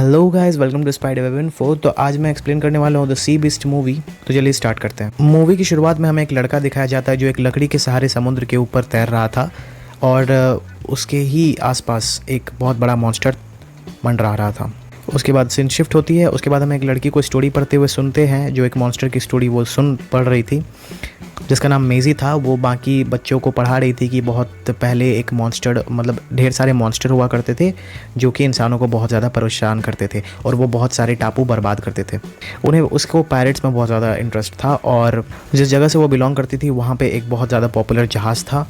Hello guys, welcome to Spiderweb Info. तो आज मैं एक्सप्लेन करने वाला हूँ द सी बीस्ट मूवी। तो चलिए स्टार्ट करते हैं। मूवी की शुरुआत में हमें एक लड़का दिखाया जाता है जो एक लकड़ी के सहारे समुद्र के ऊपर तैर रहा था और उसके ही आसपास एक बहुत बड़ा मॉन्स्टर मंडरा रहा था। उसके बाद सीन शिफ्ट होती है। उसके बाद हम एक लड़की को स्टोरी पढ़ते हुए सुनते हैं जो एक मॉन्स्टर की स्टोरी वो पढ़ रही थी, जिसका नाम मेज़ी था। वो बाकी बच्चों को पढ़ा रही थी कि बहुत पहले एक मॉन्स्टर, मतलब ढेर सारे मॉन्स्टर हुआ करते थे जो कि इंसानों को बहुत ज़्यादा परेशान करते थे और वो बहुत सारे टापू बर्बाद करते थे। उन्हें उसको पायरेट्स में बहुत ज़्यादा इंटरेस्ट था और जिस जगह से वो बिलोंग करती थी वहाँ पे एक बहुत ज़्यादा पॉपुलर जहाज़ था।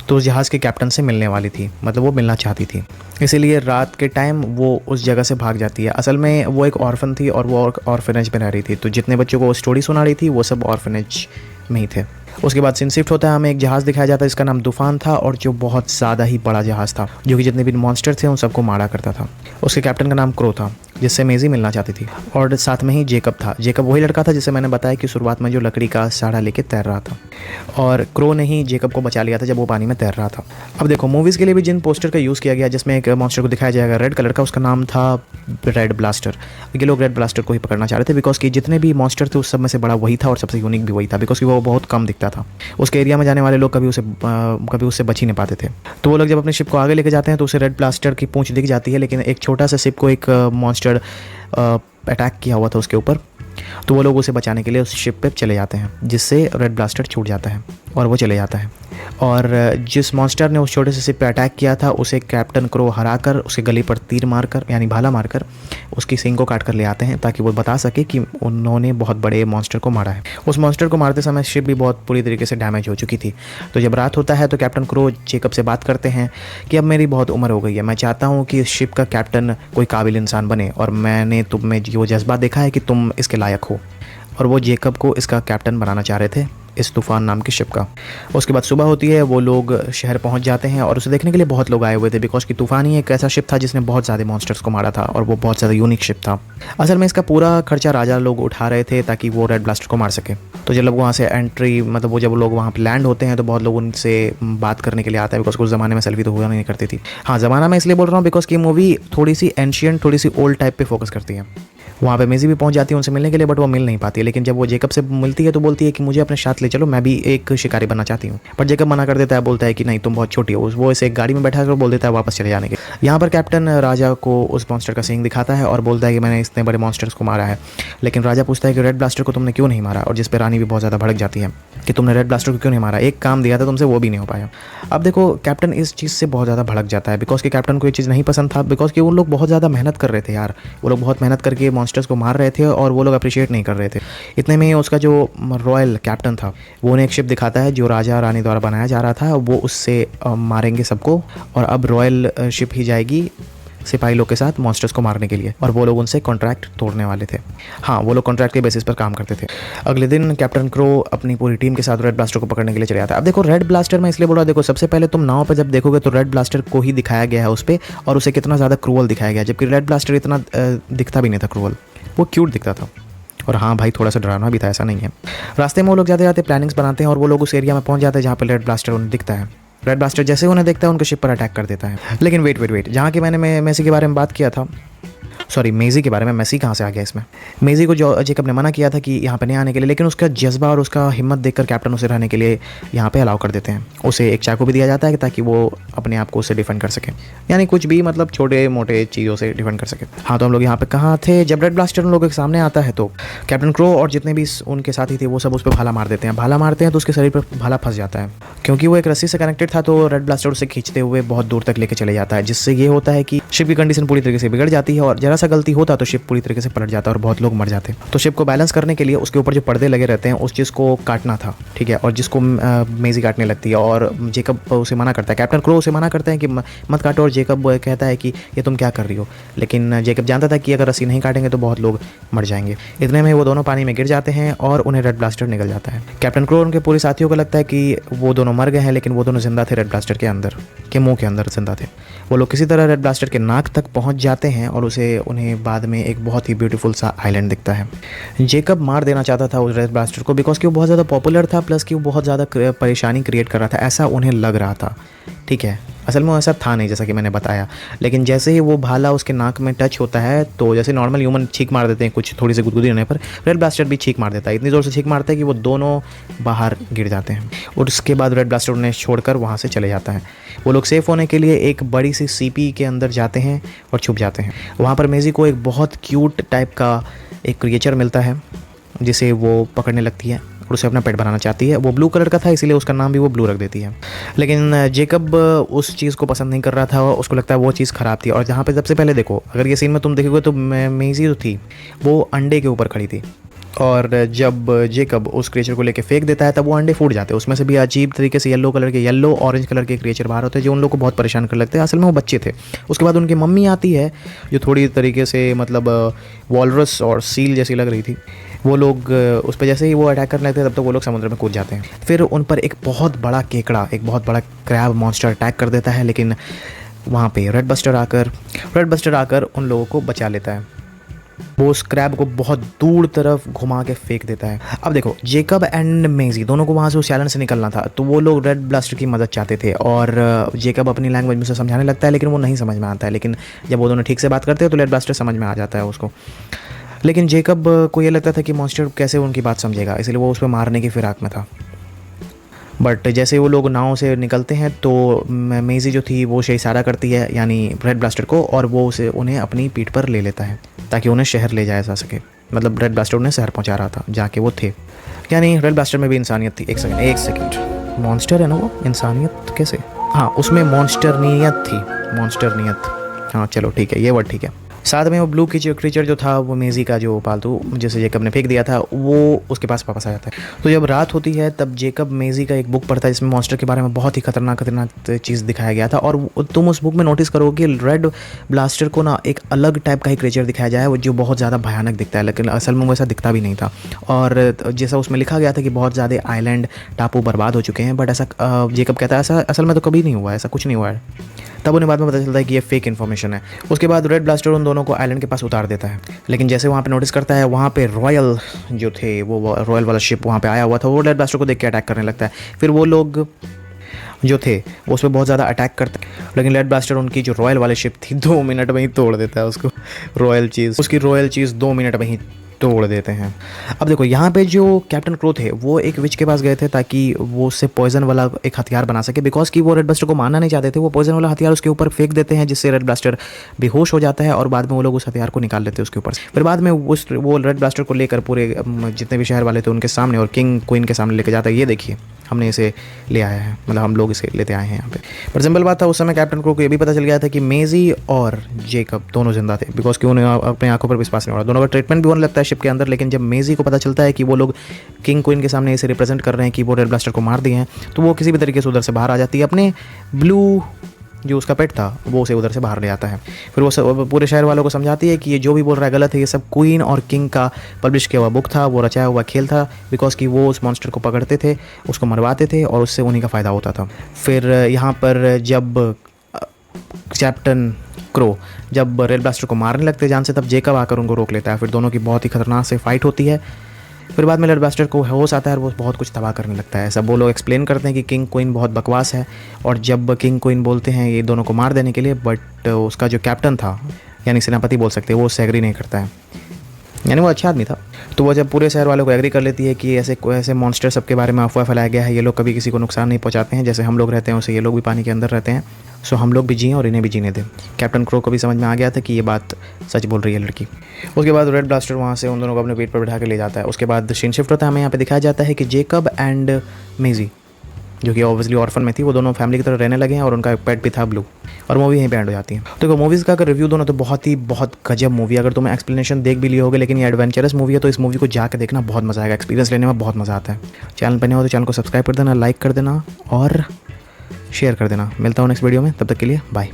तो उस जहाज़ के कैप्टन से मिलने वाली थी, मतलब वो मिलना चाहती थी, इसीलिए रात के टाइम वो उस जगह से भाग जाती है। असल में वो एक ऑर्फन थी और वो ऑर्फनेज में रह रही थी, तो जितने बच्चों को वो स्टोरी सुना रही थी वो सब ऑर्फनेज में ही थे। उसके बाद सीन शिफ्ट होता है, हमें एक जहाज़ दिखाया जाता है जिसका नाम तूफान था और जो बहुत ज़्यादा ही बड़ा जहाज़ था जो कि जितने भी मॉन्स्टर थे उन सबको मारा करता था। उसके कैप्टन का नाम क्रो था जिससे मेज़ी मिलना चाहती थी और साथ में ही जेकब था। जेकब वही लड़का था जिसे मैंने बताया कि शुरुआत में जो लकड़ी का सहारा लेके तैर रहा था और क्रो ने ही जेकब को बचा लिया था जब वो पानी में तैर रहा था। अब देखो, मूवीज़ के लिए भी जिन पोस्टर का यूज़ किया गया जिसमें एक मॉन्स्टर को दिखाया जाएगा रेड कलर का, उसका नाम था रेड ब्लास्टर। ये लोग रेड ब्लास्टर को ही पकड़ना चाह रहे थे बिकॉज कि जितने भी मॉन्स्टर थे उस सब में से बड़ा वही था और सबसे यूनिक भी वही था बिकॉज कि वो बहुत कम दिखता था। उसके एरिया में जाने वाले लोग कभी उससे बच ही नहीं पाते थे। तो वो लोग जब अपने शिप को आगे लेके जाते हैं तो उसे रेड ब्लास्टर की पूंछ दिख जाती है, लेकिन एक छोटा सा शिप को एक मॉन्स्टर अटैक किया हुआ था उसके ऊपर। तो वो लोग उसे बचाने के लिए उस शिप पे चले जाते हैं जिससे रेड ब्लास्टर छूट जाता है और वो चले जाता है। और जिस मॉन्स्टर ने उस छोटे से शिप पे अटैक किया था उसे कैप्टन क्रो हराकर उसके गले पर तीर मारकर यानी भाला मारकर उसकी सींग को काट कर ले आते हैं ताकि वो बता सके कि उन्होंने बहुत बड़े मॉन्स्टर को मारा है। उस मॉन्स्टर को मारते समय शिप भी बहुत पूरी तरीके से डैमेज हो चुकी थी। तो जब रात होता है तो कैप्टन क्रो जेकब से बात करते हैं कि अब मेरी बहुत उम्र हो गई है, मैं चाहता हूँ कि इस शिप का कैप्टन कोई काबिल इंसान बने और मैंने तुम में वो जज्बा देखा है कि तुम इसके लायक हो। और वो जेकब को इसका कैप्टन बनाना चाह रहे थे, इस तूफान नाम की शिप का। उसके बाद सुबह होती है, वो लोग शहर पहुंच जाते हैं और उसे देखने के लिए बहुत लोग आए हुए थे बिकॉज कि तूफान ही एक ऐसा शिप था जिसने बहुत ज़्यादा मॉन्स्टर्स को मारा था और वो बहुत ज़्यादा यूनिक शिप था। असल में इसका पूरा खर्चा राजा लोग उठा रहे थे ताकि वो रेड ब्लास्टर को मार सके। तो जब लोग वहाँ से एंट्री, मतलब वो जब लोग वहाँ पर लैंड होते हैं तो बहुत लोग उनसे बात करने के लिए आता है बिकॉज उस ज़माने में सेल्फी तो हुआ नहीं करती थी। हाँ, ज़माना मैं इसलिए बोल रहा हूँ बिकॉज की मूवी थोड़ी सी एंशियंट, थोड़ी सी ओल्ड टाइप पर फोकस करती है। वहाँ पे मेज़ी भी पहुँच जाती है उनसे मिलने के लिए, बट वो मिल नहीं पाती है। लेकिन जब वो जेकब से मिलती है तो बोलती है कि मुझे अपने साथ ले चलो, मैं भी एक शिकारी बनना चाहती हूँ। पर जेकब मना कर देता है, बोलता है कि नहीं, तुम बहुत छोटी हो। वो इसे एक गाड़ी में बैठा कर बोल देता है वापस चले जाने के। यहाँ पर कैप्टन राजा को उस मॉन्स्टर का सींग दिखाता है और बोलता है कि मैंने इतने बड़े मॉन्स्टर्स को मारा है। लेकिन राजा पूछता है कि रेड ब्लास्टर को तुमने क्यों नहीं मारा, और जिस पर रानी भी बहुत ज़्यादा भड़क जाती है कि तुमने रेड ब्लास्टर को क्यों नहीं मारा, एक काम दिया था तुमसे वो भी नहीं हो पाया। अब देखो, कैप्टन इस चीज़ से बहुत ज़्यादा भड़क जाता है बिकॉज कि कैप्टन को ये चीज़ नहीं पसंद था बिकॉज कि उन लोग बहुत ज़्यादा मेहनत कर रहे थे यार। वो लोग बहुत मेहनत करके मॉन्स्टर्स को मार रहे थे और वो लोग अप्रिशिएट नहीं कर रहे थे। इतने में उसका जो रॉयल कैप्टन था वो उन्हें एक शिप दिखाता है जो राजा रानी द्वारा बनाया जा रहा था। वो उससे मारेंगे सबको और अब रॉयल शिप ही जाएगी सिपाही लोग के साथ मॉन्स्टर्स को मारने के लिए, और वो लोग उनसे कॉन्ट्रैक्ट तोड़ने वाले थे। हाँ, वो लोग कॉन्ट्रैक्ट के बेसिस पर काम करते थे। अगले दिन कैप्टन क्रो अपनी पूरी टीम के साथ रेड ब्लास्टर को पकड़ने के लिए चले जाता है। अब देखो, रेड ब्लास्टर मैं इसलिए बोल रहा, देखो सबसे पहले तुम नाव पर जब देखोगे तो रेड ब्लास्टर को ही दिखाया गया है उस पर, और उसे कितना ज़्यादा क्रूअल दिखाया गया, जबकि रेड ब्लास्टर इतना दिखता भी नहीं था क्रूअल, वो क्यूट दिखता था। और हाँ भाई, थोड़ा सा डरावना भी था, ऐसा नहीं है। रास्ते में वो लोग जाते जाते प्लानिंग्स बनाते हैं और वो लोग उस एरिया में पहुंच जाते हैं जहाँ पर रेड ब्लास्टर उन्हें दिखता है। रेड ब्लास्टर जैसे उन्हें देखता है उनके शिप पर अटैक कर देता है। लेकिन वेट, जहाँ की मैंने मेसी के बारे में बात किया था, सॉरी मेज़ी के बारे में, मेसी कहाँ से आ गया इसमें। मेज़ी को जो जेकब ने मना किया था कि यहाँ पे नहीं आने के लिए, लेकिन उसका जज्बा और उसका हिम्मत देखकर कैप्टन उसे रहने के लिए यहाँ पे अलाउ कर देते हैं। उसे एक चाकू भी दिया जाता है ताकि वो अपने आप को उससे डिफेंड कर सके, यानी कुछ भी, मतलब छोटे मोटे चीज़ों से डिफेंड कर सके। हाँ, तो हम लोग यहाँ पे कहाँ थे, जब रेड ब्लास्टर उन लोगों के सामने आता है तो कैप्टन क्रो और जितने भी उनके साथी थे वो सब उस पर भाला मार देते हैं। भाला मारते हैं तो उसके शरीर पर भाला फंस जाता है। क्योंकि वो एक रस्सी से कनेक्टेड था तो रेड ब्लास्टर उसे खींचते हुए बहुत दूर तक लेके चले जाता है, जिससे ये होता है कि शिप की कंडीशन पूरी तरीके से बिगड़ जाती है और जरा सा गलती होता तो शिप पूरी तरीके से पलट जाता और बहुत लोग मर जाते। तो शिप को बैलेंस करने के लिए उसके ऊपर जो पर्दे लगे रहते हैं उस चीज़ को काटना था, ठीक है, और जिसको मेज़ी काटने लगती है और जेकब उसे मना करता है। कैप्टन क्रो उसे मना करते हैं कि मत काटो, और जेकब कहता है कि ये तुम क्या कर रही हो, लेकिन जेकब जानता था कि अगर रस्सी नहीं काटेंगे तो बहुत लोग मर जाएंगे। इतने में वो दोनों पानी में गिर जाते हैं और उन्हें रेड ब्लास्टर निकल जाता है। कैप्टन क्रो और उनके पूरे साथियों को लगता है कि वो दोनों मर गए हैं, लेकिन वो दोनों जिंदा थे, रेड ब्लास्टर के अंदर के मुंह के अंदर जिंदा थे। वो लोग किसी तरह रेड ब्लास्टर के नाक तक पहुंच जाते हैं और उन्हें बाद में एक बहुत ही ब्यूटीफुल सा आइलैंड दिखता है। जेकब मार देना चाहता था उस रेड ब्लास्टर को बिकॉज कि वो बहुत ज़्यादा पॉपुलर था, प्लस कि वो बहुत ज़्यादा परेशानी क्रिएट कर रहा था, ऐसा उन्हें लग रहा था, ठीक है। असल में ऐसा था नहीं जैसा कि मैंने बताया, लेकिन जैसे ही वो भाला उसके नाक में टच होता है तो जैसे नॉर्मल ह्यूमन छींक मार देते हैं कुछ थोड़ी सी गुदगुदी होने पर, रेड ब्लास्टर भी छींक मार देता है। इतनी ज़ोर से छींक मारता है कि वो दोनों बाहर गिर जाते हैं और उसके बाद रेड ब्लास्टर उन्हें छोड़कर वहाँ से चले जाता है। वो लोग सेफ़ होने के लिए एक बड़ी सी सीपी के अंदर जाते हैं और छुप जाते हैं। वहाँ पर मेज़ी को एक बहुत क्यूट टाइप का एक क्रिएचर मिलता है जिसे वो पकड़ने लगती है और उसे अपना पेट बनाना चाहती है। वो ब्लू कलर का था इसीलिए उसका नाम भी वो ब्लू रख देती है। लेकिन जेकब उस चीज़ को पसंद नहीं कर रहा था, उसको लगता है वो चीज़ ख़राब थी। और जहाँ पे सबसे पहले देखो, अगर ये सीन में तुम देखोगे तो मेज़ी जो थी वो अंडे के ऊपर खड़ी थी और जब जेकब उस क्रिएचर को लेके फेंक देता है तब वो अंडे फूट जाते हैं। उसमें से भी अजीब तरीके से येलो ऑरेंज कलर के क्रिएचर बाहर होते हैं जो उन लोग को बहुत परेशान कर लगते हैं। असल में वो बच्चे थे। उसके बाद उनकी मम्मी आती है जो थोड़ी तरीके से मतलब वॉलरस और सील जैसी लग रही थी। वो लोग उस पर जैसे ही वो अटैक करने लगते हैं तब तक वो लोग समुद्र में कूद जाते हैं। फिर उन पर एक बहुत बड़ा केकड़ा, एक बहुत बड़ा क्रैब मॉन्स्टर अटैक कर देता है, लेकिन वहाँ पे रेड बस्टर आकर उन लोगों को बचा लेता है। वो उस क्रैब को बहुत दूर तरफ घुमा के फेंक देता है। अब देखो, जेकब एंड मेज़ी दोनों को वहाँ से उस चैलेंज से निकलना था, तो वो लोग रेड ब्लास्टर की मदद चाहते थे और जेकब अपनी लैंग्वेज में उसे समझाने लगता है, लेकिन वो नहीं समझ में आता है। लेकिन जब वो दोनों ठीक से बात करते हैं तो रेड ब्लास्टर समझ में आ जाता है उसको। लेकिन जेकब को ये लगता था कि मॉन्स्टर कैसे उनकी बात समझेगा, इसलिए वो उस पर मारने की फिराक में था। बट जैसे वो लोग नाव से निकलते हैं तो मेज़ी जो थी वो उसे इशारा करती है, यानी रेड ब्लास्टर को, और वो उन्हें अपनी पीठ पर ले लेता है ताकि उन्हें शहर ले जाया जा सके। मतलब रेड ब्लास्टर उन्हें शहर पहुंचा रहा था जाके वो थे। यानी रेड ब्लास्टर में भी इंसानियत थी। एक सेकंड, मॉन्स्टर है ना वो, इंसानियत कैसे? हाँ, उसमें मॉन्स्टरनियत थी, मॉन्स्टरनियत। हाँ चलो ठीक है, ये वर्ड ठीक है। साथ में वो ब्लू क्रीचर जो था, वो मेज़ी का जो पालतू जैसे जेकब ने फेंक दिया था, वो उसके पास वापस आ जाता है। तो जब रात होती है तब जेकब मेज़ी का एक बुक पढ़ता है जिसमें मॉन्स्टर के बारे में बहुत ही खतरनाक चीज़ दिखाया गया था। और तुम उस बुक में नोटिस करोगे कि रेड ब्लास्टर को ना एक अलग टाइप का ही क्रीचर दिखाया जाए वो जो बहुत ज़्यादा भयानक दिखता है, लेकिन असल में वैसा दिखता भी नहीं था। और जैसा उसमें लिखा गया था कि बहुत ज़्यादा आइलैंड टापू बर्बाद हो चुके हैं, बट ऐसा जेकब कहता है ऐसा असल में तो कभी नहीं हुआ, ऐसा कुछ नहीं हुआ है। तब उन्हें बाद में पता चलता है कि ये फेक इन्फॉर्मेशन है। उसके बाद रेड ब्लास्टर उन दोनों को आइलैंड के पास उतार देता है, लेकिन जैसे वहाँ पे नोटिस करता है वहाँ पे रॉयल जो थे, वो रॉयल वाला शिप वहाँ पे आया हुआ था, वो रेड ब्लास्टर को देख के अटैक करने लगता है। फिर वो लोग जो थे वो उस पर बहुत ज़्यादा अटैक करते हैं, लेकिन रेड ब्लास्टर उनकी जो रॉयल वाली शिप थी 2 मिनट में ही तोड़ देता है उसकी रॉयल चीज़ 2 मिनट में ही तोड़ देते हैं। अब देखो, यहाँ पे जो कैप्टन क्रो थे वो एक विच के पास गए थे ताकि वो उससे पॉइजन वाला एक हथियार बना सके, बिकॉज कि वो रेड ब्लास्टर को मारना नहीं चाहते थे। वो पॉइजन वाला हथियार उसके ऊपर फेंक देते हैं जिससे रेड ब्लास्टर बेहोश हो जाता है और बाद में वो लोग उस हथियार को निकाल लेते हैं उसके ऊपर से। फिर बाद में वो रेड ब्लास्टर को लेकर पूरे जितने भी शहर वाले थे उनके सामने और किंग क्वीन के सामने लेके जाता है। ये देखिए, हमने इसे ले आया है, मतलब हम लोग इसे लेते आए हैं यहाँ पे। पर सिंपल बात था, उस समय कैप्टन क्रो को ये भी पता चल गया था कि मेज़ी और जेकब दोनों जिंदा थे, बिकॉज कि उन्हें अपने आंखों पर विश्वास नहीं हो रहा। दोनों का ट्रीटमेंट भी होने लगता है शिप के अंदर। लेकिन जब मेज़ी को पता चलता है कि वो लोग किंग क्वीन के सामने इसे रिप्रेजेंट कर रहे हैं कि वो रेड ब्लास्टर को मार दिए हैं, तो वो किसी भी तरीके से उधर से बाहर आ जाती है। अपने ब्लू जो उसका पेट था वो उसे उधर से बाहर ले आता है। फिर वो पूरे शहर वालों को समझाती है कि ये जो भी बोल रहा है गलत है, ये सब क्वीन और किंग का पब्लिश किया हुआ बुक था, वो रचाया हुआ खेल था, बिकॉज कि वो उस मॉन्स्टर को पकड़ते थे, उसको मरवाते थे और उससे उन्हीं का फ़ायदा होता था। फिर यहाँ पर जब कैप्टन क्रो जब रेड ब्लास्टर को मारने लगते जान से, तब जेकब आकर उनको रोक लेता है। फिर दोनों की बहुत ही खतरनाक से फाइट होती है। फिर बाद में रेड ब्लास्टर को होश आता है और वो बहुत कुछ तबाह करने लगता है। सब वो लोग एक्सप्लेन करते हैं कि किंग क्वीन बहुत बकवास है, और जब किंग क्वीन बोलते हैं ये दोनों को मार देने के लिए, बट उसका जो कैप्टन था, यानी सेनापति बोल सकते हैं, वो उससे एग्री नहीं करता है, यानी वो अच्छा आदमी था। तो वो जब पूरे शहर वालों को एग्री कर लेती है कि ऐसे मॉन्स्टर सबके बारे में अफवाह फैलाया गया है, ये लोग कभी किसी को नुकसान नहीं पहुंचाते हैं, जैसे हम लोग रहते हैं वैसे ये लोग भी पानी के अंदर रहते हैं, सो हम लोग भी जिएं और इन्हें भी जीने दें। कैप्टन क्रो को भी समझ में आ गया था कि ये बात सच बोल रही है लड़की। उसके बाद रेड ब्लास्टर वहाँ से उन दोनों को अपने पेट पर बैठा के ले जाता है। उसके बाद सीन शिफ्ट होता है, हमें यहाँ पे दिखाया जाता है कि जेकब एंड मेज़ी, जो कि ऑब्वियसली ऑर्फन में थी, वो दोनों फैमिली की तरह रहने लगे हैं और उनका पेट भी था ब्लू, और मूवी यहीं पे एंड हो जाती है। तो मूवीज़ का अगर रिव्यू दोनों तो बहुत गजब मूवी है। अगर तुम्हें एक्सप्लेनेशन देख भी लिए होगे, लेकिन ये एडवेंचरस मूवी है तो इस मूवी को जाकर देखना बहुत मज़ा आएगा, एक्सपीरियंस लेने में बहुत मज़ा आता है। चैनल पर नहीं हो तो चैनल को सब्सक्राइब कर देना, लाइक कर देना और शेयर कर देना। मिलता हूँ नेक्स्ट वीडियो में, तब तक के लिए बाय।